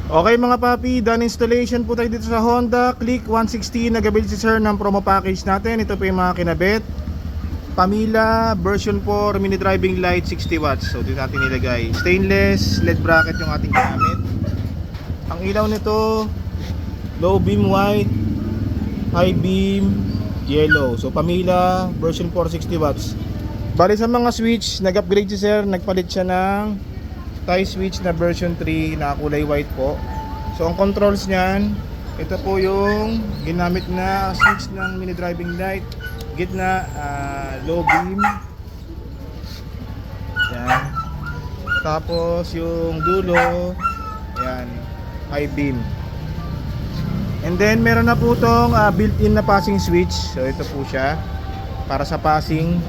Okay mga papi, done installation po tayo dito sa Honda Click 160. Nag-avail si sir ng promo package natin. Ito po yung mga kinabit. Pamila version 4 mini driving light 60 watts. So dito natin nilagay. Stainless LED bracket yung ating ginamit. Ang ilaw nito, low beam white, high beam yellow. So Pamila version 4 60 watts. Bali sa mga switch, nag-upgrade si sir. Nagpalit siya ng tie switch na version 3 na kulay white po. So ang controls niyan, ito po yung ginamit na switch ng mini driving light. Gitna, low beam. Yan. Tapos yung dulo, yan, high beam. And then meron na po tong built-in na passing switch. So ito po siya para sa passing.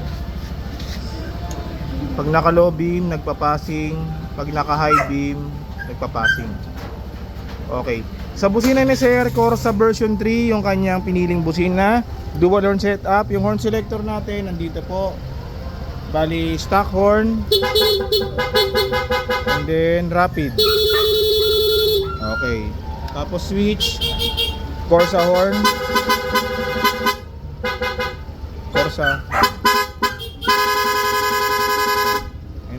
Pag naka low beam, nagpa-passing. Pag naka high beam, nagpa-passing. Okay. Sa busina ni Sir Corsa version 3, yung kanyang piniling busina, dual horn setup. Yung horn selector natin nandito po. Bali stock horn. And then rapid. Okay. Tapos switch, Corsa horn. Corsa.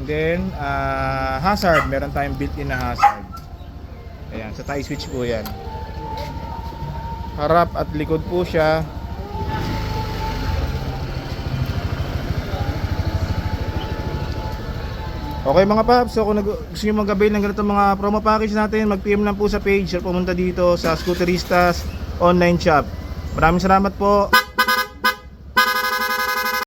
Then hazard, meron tayong built-in na hazard. Ayan, sa tie switch po yan. Harap at likod po siya. Okay mga paps, so kung gusto nyo mag-avail ng ganito mga promo package natin, mag-PM lang po sa page or pumunta dito sa Scooteristas online shop. Maraming salamat po.